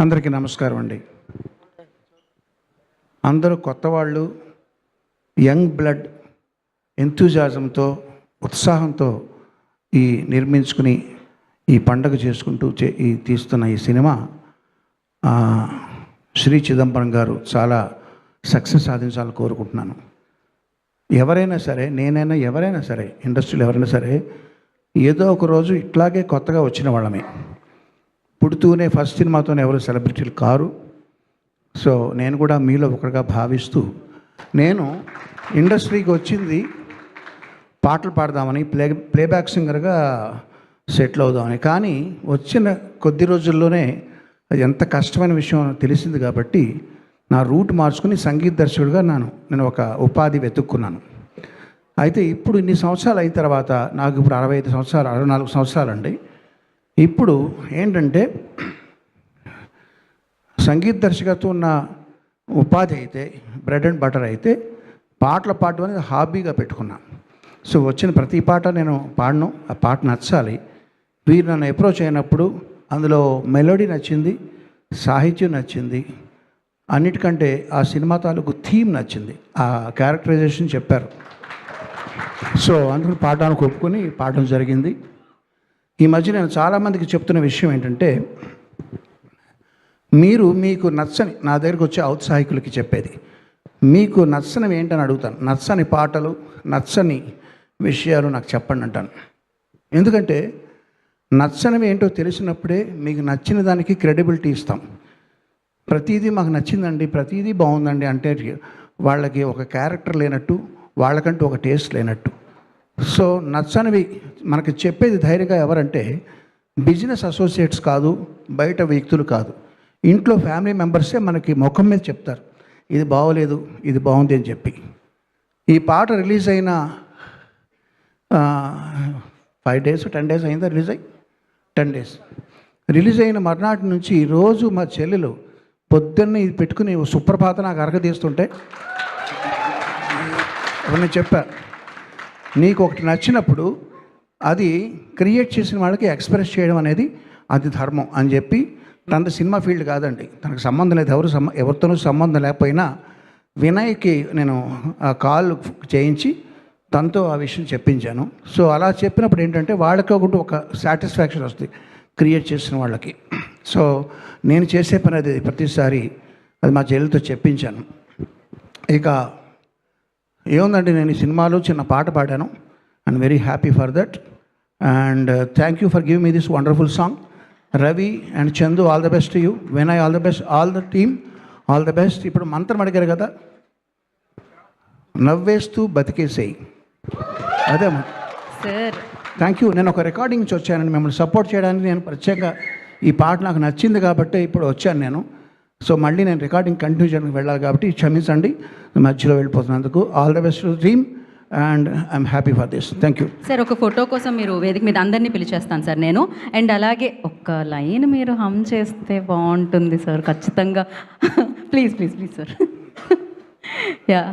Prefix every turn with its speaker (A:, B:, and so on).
A: అందరికీ నమస్కారం అండి. అందరూ కొత్త వాళ్ళు, యంగ్ బ్లడ్, ఎంతూజాజంతో, ఉత్సాహంతో నిర్మించుకుని ఈ పండగ చేసుకుంటూ తీస్తున్న ఈ సినిమా శ్రీ చిదంబరం గారు చాలా సక్సెస్ సాధించాలని కోరుకుంటున్నాను. ఎవరైనా సరే, నేనైనా ఎవరైనా సరే, ఇండస్ట్రీలో ఎవరైనా సరే, ఏదో ఒక రోజు ఇట్లాగే కొత్తగా వచ్చిన వాళ్ళమే. పుడుతూనే ఫస్ట్ సినిమాతోనే ఎవరు సెలబ్రిటీలు కారు. సో నేను కూడా మీలో ఒకటిగా భావిస్తూ, నేను ఇండస్ట్రీకి వచ్చింది పాటలు పాడదామని, ప్లేబ్యాక్ సింగర్గా సెటిల్ అవుదామని. కానీ వచ్చిన కొద్ది రోజుల్లోనే అది ఎంత కష్టమైన విషయం తెలిసింది కాబట్టి నా రూట్ మార్చుకుని సంగీత దర్శకుడిగా నేను ఒక ఉపాధి వెతుక్కున్నాను. అయితే ఇప్పుడు ఇన్ని సంవత్సరాలు అయిన తర్వాత, నాకు ఇప్పుడు 65 సంవత్సరాలు, 64 సంవత్సరాలు అండి. ఇప్పుడు ఏంటంటే, సంగీత దర్శకత్వం ఉన్న ఉపాధి అయితే, బ్రెడ్ అండ్ బటర్ అయితే, పాటలు పాడడం అనేది హాబీగా పెట్టుకున్నాను. సో వచ్చిన ప్రతి పాట నేను పాడను, ఆ పాట నచ్చాలి. వీరు నన్ను అప్రోచ్ అయినప్పుడు అందులో మెలోడీ నచ్చింది, సాహిత్యం నచ్చింది, అన్నిటికంటే ఆ సినిమా తాలూకు థీమ్ నచ్చింది, ఆ క్యారెక్టరైజేషన్ చెప్పారు. సో అందుకని పాడడానికి ఒప్పుకొని పాడడం జరిగింది. ఈ మధ్య నేను చాలామందికి చెప్తున్న విషయం ఏంటంటే, మీకు నచ్చని, నా దగ్గరికి వచ్చే ఔత్సాహికులకి చెప్పేది, మీకు నచ్చనివి ఏంటని అడుగుతాను. నచ్చని పాటలు, నచ్చని విషయాలు నాకు చెప్పండి అంటాను. ఎందుకంటే నచ్చనివి ఏంటో తెలిసినప్పుడే మీకు నచ్చిన దానికి క్రెడిబిలిటీ ఇస్తాం. ప్రతిదీ మాకు నచ్చిందండి, ప్రతిదీ బాగుందండి అంటే వాళ్ళకి ఒక క్యారెక్టర్ లేనట్టు, వాళ్ళకంటూ ఒక టేస్ట్ లేనట్టు. సో నచ్చనివి మనకి చెప్పేది ధైర్యంగా ఎవరంటే బిజినెస్ అసోసియేట్స్ కాదు, బయట వ్యక్తులు కాదు, ఇంట్లో ఫ్యామిలీ మెంబర్సే మనకి ముఖం మీద చెప్తారు, ఇది బాగోలేదు, ఇది బాగుంది అని చెప్పి. ఈ పాట రిలీజ్ అయిన 5 days 10 days అయిందా రిలీజ్ అయ్యి? 10 days రిలీజ్ అయిన మర్నాటి నుంచి రోజు మా చెల్లెలు పొద్దున్నే ఇది పెట్టుకుని సుప్రభాత నాకు అరగ తీస్తుంటే నేను చెప్పా, నీకు ఒకటి నచ్చినప్పుడు అది క్రియేట్ చేసిన వాళ్ళకి ఎక్స్ప్రెస్ చేయడం అనేది అది ధర్మం అని చెప్పి. తనది సినిమా ఫీల్డ్ కాదండి, తనకు సంబంధం లేదు, ఎవరితోనూ సంబంధం లేకపోయినా వినయ్కి నేను ఆ కాల్ చేయించి తనతో ఆ విషయం చెప్పించాను. సో అలా చెప్పినప్పుడు ఏంటంటే వాళ్ళకి ఒక సాటిస్ఫాక్షన్ వస్తుంది క్రియేట్ చేసిన వాళ్ళకి. సో నేను చేసే పని అది ప్రతిసారి అది మా చెల్లితో చెప్పించాను. ఇక ఏముందండి, నేను ఈ సినిమాలో చిన్న పాట పాడాను. I'm very happy for that and thank you for give me this wonderful song. Ravi and Chandu, all the best to you. Vinay, all the best, all the team, all the best. ఇప్పుడు మంత్రం అడిగారు కదా, నవ్వేస్తూ బతికేసేయి, అదే
B: సార్.
A: Thank you. నేను ఒక recording నుంచి వచ్చానండి మిమ్మల్ని సపోర్ట్ చేయడానికి. నేను ప్రత్యేకంగా ఈ పాట నాకు నచ్చింది కాబట్టి ఇప్పుడు వచ్చాను నేను. సో మళ్ళీ నేను రికార్డింగ్ కంటిన్యూ చేయడానికి వెళ్ళాలి కాబట్టి క్షమించండి మధ్యలో వెళ్ళిపోతున్నందుకు. All the best to dream and I'm happy for this. Thank you
B: sir. ఒక ఫోటో కోసం మీరు వేదిక మీద అందరినీ పిలిచేస్తాను సార్ నేను. అండ్ అలాగే ఒక్క లైన్ మీరు హమ్ చేస్తే బాగుంటుంది సార్ ఖచ్చితంగా. Please please please sir. Yeah